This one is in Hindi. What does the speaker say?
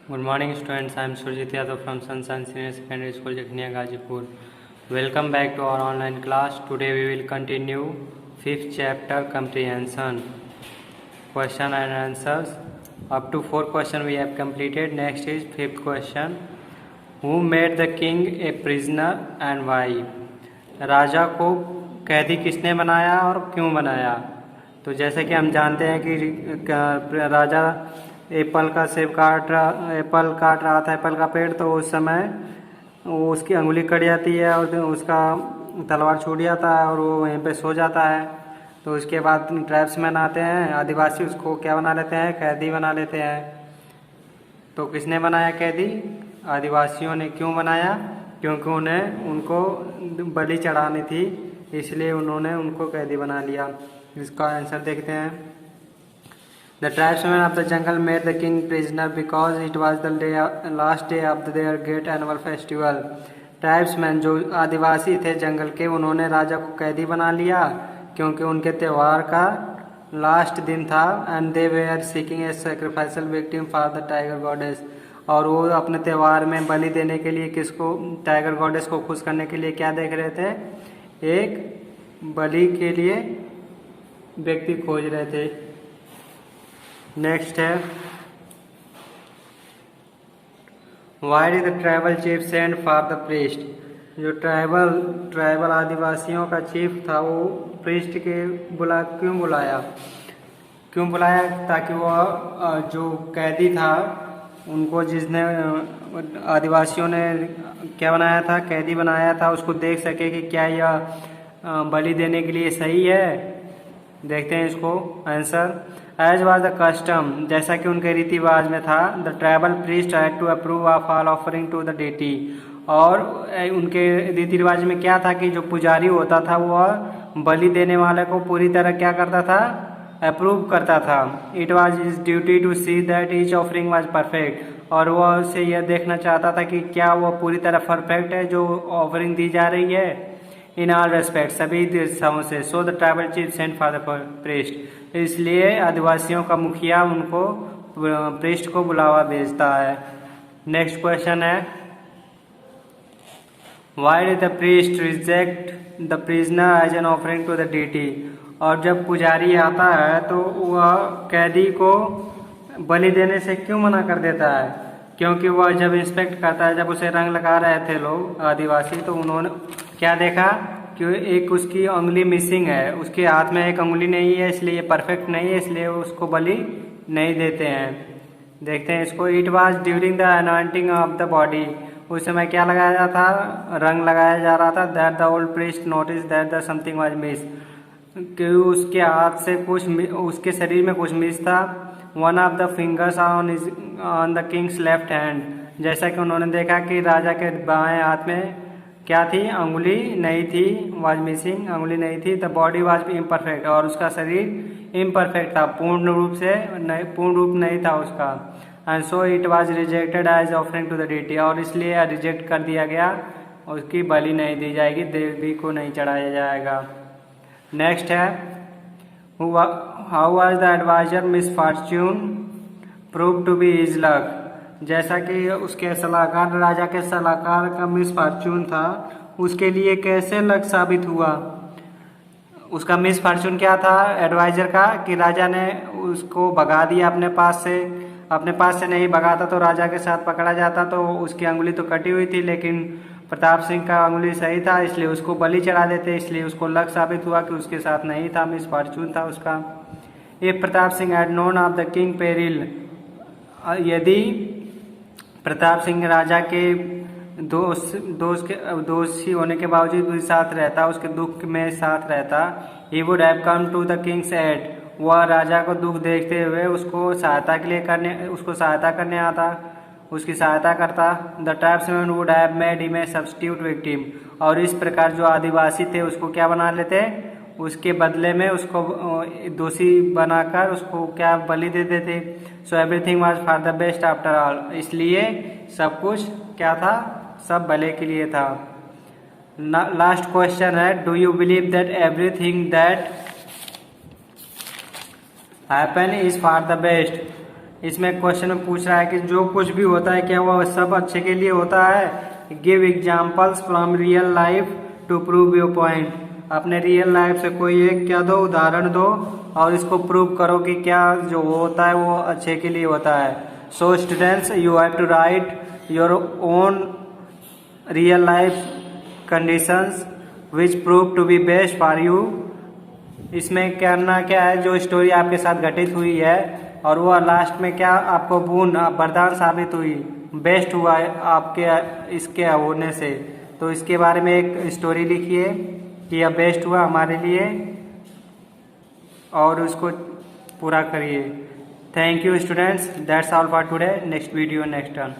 Good morning students, I am Surjit Yadav from Sunshine Senior Secondary School, Jakhnia, Gazipur. Welcome back to our online class. Today we will continue 5th chapter comprehension. Question and answers. Up to 4 questions we have completed. Next is 5th question. Who made the king a prisoner and why? राजा को कैदी किसने बनाया और क्यों बनाया? तो जैसे कि हम जानते हैं कि राजा एप्पल काट रहा था एप्पल का पेड़, तो उस समय वो उसकी अंगुली कट जाती है और उसका तलवार छूट जाता है और वो वहीं पे सो जाता है। तो उसके बाद ट्राइब्समैन आते हैं, आदिवासी, उसको क्या बना लेते हैं? कैदी बना लेते हैं। तो किसने बनाया कैदी? आदिवासियों ने। क्यों बनाया? क्योंकि उनको बलि चढ़ानी थी, इसलिए उन्होंने उनको कैदी बना लिया। इसका आंसर देखते हैं। The tribesmen of the jungle made the king prisoner because it was the last day of their great annual festival. Tribesman जो आदिवासी थे जंगल के, उन्होंने राजा को कैदी बना लिया क्योंकि उनके त्यौहार का लास्ट दिन था। And they were seeking a sacrificial victim for the tiger goddess. और वो अपने त्यौहार में बलि देने के लिए किसको? टाइगर गॉडेस को खुश करने के लिए क्या देख रहे थे? एक बलि के लिए व्यक्ति खोज रहे थे। नेक्स्ट है, why did the tribal chief send for the priest? जो ट्राइबल आदिवासियों का चीफ था, वो प्रीस्ट के क्यों बुलाया? ताकि वह जो कैदी था, उनको जिसने आदिवासियों ने क्या बनाया था? कैदी बनाया था, उसको देख सके कि क्या यह बलि देने के लिए सही है। देखते हैं इसको answer. As was the custom, जैसा कि उनके रीति रिवाज में था, the tribal priest had to approve of all offering to the deity. और उनके रीति रिवाज में क्या था कि जो पुजारी होता था वह बलि देने वाले को पूरी तरह क्या करता था? अप्रूव करता था। It was his duty to see that each offering was perfect. और वह उससे यह देखना चाहता था कि क्या वह पूरी तरह परफेक्ट है जो ऑफरिंग दी जा रही है, इन ऑल रेस्पेक्ट, सभी दिशाओं से। So the tribal chief sent for the priest. इसलिए आदिवासियों का मुखिया उनको प्रीस्ट को बुलावा भेजता है। नेक्स्ट क्वेश्चन है, why did the priest reject the prisoner as an offering to the deity? और जब पुजारी आता है तो वह कैदी को बलि देने से क्यों मना कर देता है? क्योंकि वह जब इंस्पेक्ट करता है, जब उसे रंग लगा रहे थे लोग आदिवासी, तो उन्होंने क्या देखा कि एक उसकी उंगली मिसिंग है, उसके हाथ में एक उंगली नहीं है, इसलिए ये परफेक्ट नहीं है, इसलिए उसको बलि नहीं देते हैं। देखते हैं इसको। It was during the anointing of the body. उस समय क्या लगाया जाता था? रंग लगाया जा रहा था। That the old priest notice that the something was miss, कि उसके हाथ से कुछ, उसके शरीर में कुछ मिस था। One of the fingers on the Kings left hand, जैसा कि उन्होंने देखा कि राजा के बाएं हाथ में क्या थी? अंगुली नहीं थी, वाज मिसिंग, अंगुली नहीं थी। द बॉडी वाज इम्परफेक्ट, और उसका शरीर इम्परफेक्ट था, पूर्ण रूप नहीं था उसका। And so it was rejected as offering to the deity, और इसलिए रिजेक्ट कर दिया गया, उसकी बलि नहीं दी जाएगी, देवी को नहीं चढ़ाया जाएगा। नेक्स्ट है, how was the adviser misfortune prove to be his luck? जैसा कि उसके सलाहकार, राजा के सलाहकार का मिसफॉर्च्यून था, उसके लिए कैसे लक साबित हुआ? उसका मिसफॉर्च्यून क्या था एडवाइजर का? कि राजा ने उसको भगा दिया अपने पास से नहीं भगाता तो राजा के साथ पकड़ा जाता, तो उसकी अंगुली तो कटी हुई थी, लेकिन प्रताप सिंह का अंगुली सही था, इसलिए उसको बलि चढ़ा देते, इसलिए उसको लक साबित हुआ कि उसके साथ नहीं था, मिसफॉर्च्यून था उसका। If Pratap Singh had known of the king peril, यदि प्रताप सिंह राजा के दोषी होने के बावजूद भी साथ रहता, उसके दुख में साथ रहता, he would have come to the king's aid, वह राजा को दुख देखते हुए उसको सहायता करने आता, उसकी सहायता करता। The tribesman would have made him a substitute victim, और इस प्रकार जो आदिवासी थे उसको क्या बना लेते? उसके बदले में उसको दोषी बनाकर उसको क्या बलि दे देते। So everything was for the best after all, इसलिए सब कुछ क्या था? सब भले के लिए था। लास्ट क्वेश्चन है, do you believe that everything that happen is for the best? इसमें क्वेश्चन में पूछ रहा है कि जो कुछ भी होता है क्या वह सब अच्छे के लिए होता है। Give examples from real life to prove your point. अपने रियल लाइफ से कोई एक क्या दो, उदाहरण दो और इसको प्रूव करो कि क्या जो होता है वो अच्छे के लिए होता है। So students, you have to write your own real life conditions which prove to be best for you. इसमें करना क्या है, जो स्टोरी आपके साथ घटित हुई है और वह लास्ट में क्या आपको वरदान साबित हुई, बेस्ट हुआ है आपके इसके होने से, तो इसके बारे में एक स्टोरी लिखिए कि यह बेस्ट हुआ हमारे लिए और उसको पूरा करिए। Thank you students, that's all for today. Next video next turn.